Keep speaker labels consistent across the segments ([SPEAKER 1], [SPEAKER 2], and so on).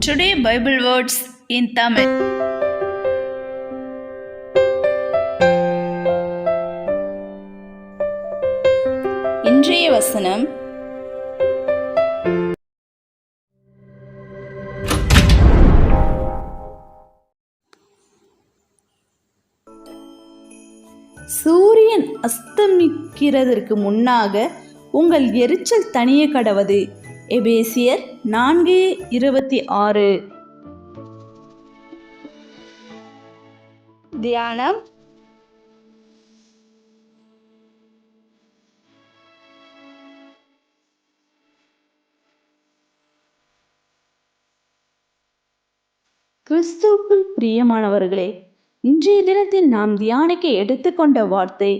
[SPEAKER 1] Today Bible words in Tamil. இன்றைய வசனம் சூரியன் அஸ்தமிக்கிறதற்கு முன்னாக உங்கள் எரிச்சல் தனிய கடவது. எபேசியர் 4:26.
[SPEAKER 2] தியானம். கிறிஸ்துவுக்குள் பிரியமானவர்களே, இன்றைய தினத்தில் நாம் தியானிக்க எடுத்துக்கொண்ட வார்த்தை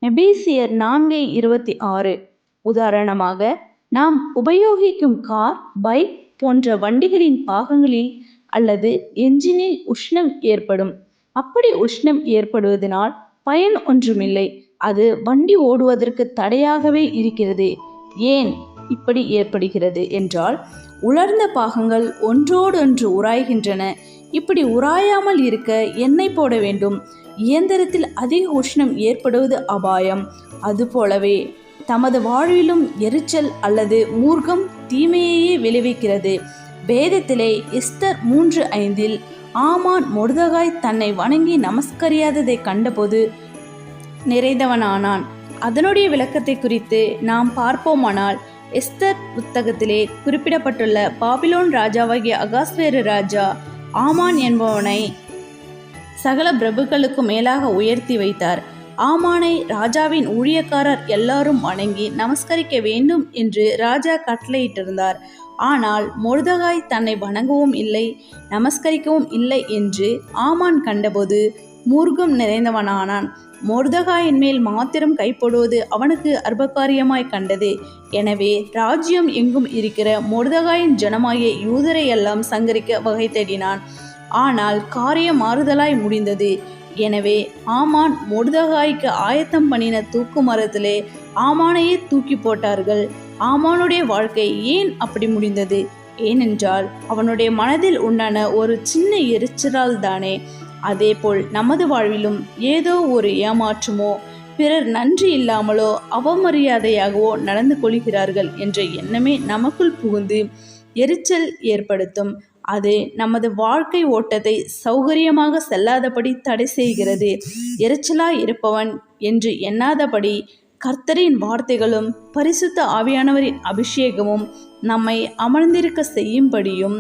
[SPEAKER 2] எபேசியர் 4:26. உதாரணமாக, நாம் உபயோகிக்கும் கார், பைக் போன்ற வண்டிகளின் பாகங்களில் அல்லது என்ஜினில் உஷ்ணம் ஏற்படும். அப்படி உஷ்ணம் ஏற்படுவதனால் பயன் ஒன்றுமில்லை. அது வண்டி ஓடுவதற்கு தடையாகவே இருக்கிறது. ஏன் இப்படி ஏற்படுகிறது என்றால், உலர்ந்த பாகங்கள் ஒன்றோடொன்று உராய்கின்றன. இப்படி உராயாமல் இருக்க எண்ணெய் போட வேண்டும். இயந்திரத்தில் அதிக உஷ்ணம் ஏற்படுவது அபாயம். அதுபோலவே தமது வாழ்விலும் எரிச்சல் அல்லது மூர்க்கம் தீமையையே விளைவிக்கிறது. வேதத்திலே எஸ்தர் 3:5 ஆமான் மொர்தெகாய் தன்னை வணங்கி நமஸ்கரியாததை கண்டபோது நிறைந்தவனானான். அதனுடைய விளக்கத்தை குறித்து நாம் பார்ப்போமானால், எஸ்தர் புத்தகத்திலே குறிப்பிடப்பட்டுள்ள பாபிலோன் ராஜாவாகிய அகாஸ்வேரு ராஜா ஆமான் என்பவனை சகல பிரபுக்களுக்கும் மேலாக உயர்த்தி வைத்தார். ஆமானை ராஜாவின் ஊழியக்காரர் எல்லாரும் வணங்கி நமஸ்கரிக்க வேண்டும் என்று ராஜா கட்டளையிட்டிருந்தார். ஆனால் மொர்தெகாய் தன்னை வணங்கவும் இல்லை, நமஸ்கரிக்கவும் இல்லை என்று ஆமான் கண்டபோது மூர்க்கம் நிறைந்தவனானான். மொர்தெகாயின் மேல் மாத்திரம் கைப்போடுவது அவனுக்கு அற்பகாரியமாய் கண்டது. எனவே ராஜ்யம் எங்கும் இருக்கிற மொர்தெகாயின் ஜனமாகிய யூதரை எல்லாம் சங்கரிக்க வகை தேடினான். ஆனால் காரியம் மாறுதலாய் முடிந்தது. எனவே ஆமான் மொர்தெகாய்க்கு ஆயத்தம் பண்ணின தூக்கு மரத்திலே ஆமானையே தூக்கி போட்டார்கள். ஆமானுடைய வாழ்க்கை ஏன் அப்படி முடிந்தது? ஏனென்றால் அவனுடைய மனதில் உண்டான ஒரு சின்ன எரிச்சலால் தானே. அதேபோல் நமது வாழ்விலும் ஏதோ ஒரு ஏமாற்றமோ, பிறர் நன்றி இல்லாமலோ அவமரியாதையாகவோ நடந்து கொள்கிறார்கள் என்ற எண்ணமே நமக்குள் புகுந்து எரிச்சல் ஏற்படுத்தும். அது நமது வாழ்க்கை ஓட்டத்தை சௌகரியமாக செல்லாதபடி தடை செய்கிறது. எரிச்சலாய் இருப்பவன் என்று எண்ணாதபடி கர்த்தரின் வார்த்தைகளும் பரிசுத்த ஆவியானவரின் அபிஷேகமும் நம்மை அமர்ந்திருக்க செய்யும்படியும்,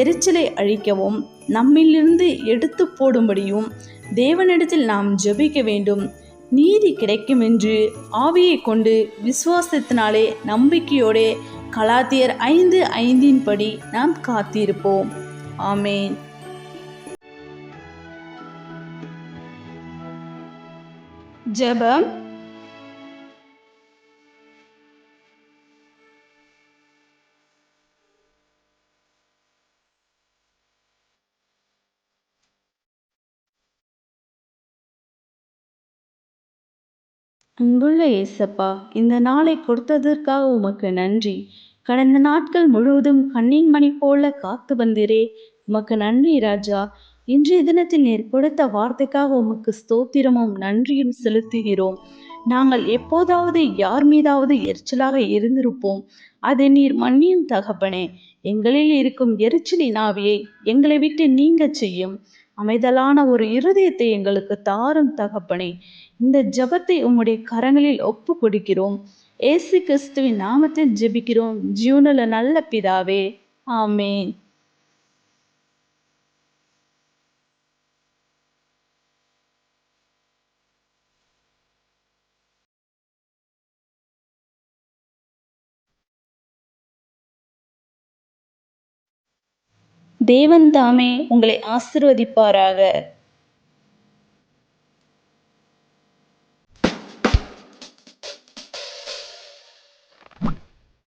[SPEAKER 2] எரிச்சலை அழிக்கவும் நம்மிலிருந்து எடுத்து போடும்படியும் தேவனிடத்தில் நாம் ஜெபிக்க வேண்டும். நீதி கிடைக்கும் என்று ஆவியை கொண்டு விசுவாசத்தினாலே நம்பிக்கையோடே கலாத்தியர் 5:5 படி நாம் காத்திருப்போம். ஆமேன். ஜெபம். அன்புள்ள இயேசப்பா, இந்த நாளை கொடுத்ததற்காக உமக்கு நன்றி. கடந்த நாட்கள் முழுவதும் கண்ணின் மணி போல காத்து வந்தீரே, உமக்கு நன்றி ராஜா. இன்றைய தினத்தில் நீர் கொடுத்த வார்த்தைக்காக உமக்கு ஸ்தோத்திரமும் நன்றியும் செலுத்துகிறோம். நாங்கள் எப்போதாவது யார் மீதாவது எரிச்சலாக இருந்திருப்போம். அதை நீர் மன்னியும் தகப்பனே. எங்களில் இருக்கும் எரிச்சலின் ஆவியை எங்களை விட்டு நீங்க செய்யும். அமைதலான ஒரு இருதயத்தை எங்களுக்கு தாரும் தகப்பனே. இந்த ஜெபத்தை உம்முடைய கரங்களில் ஒப்பு கொடுக்கிறோம். இயேசு கிறிஸ்துவின் நாமத்தில் ஜெபிக்கிறோம் ஜீவனுள்ள நல்ல பிதாவே, ஆமேன். தேவன் தாமே உங்களை ஆசீர்வதிப்பாராக.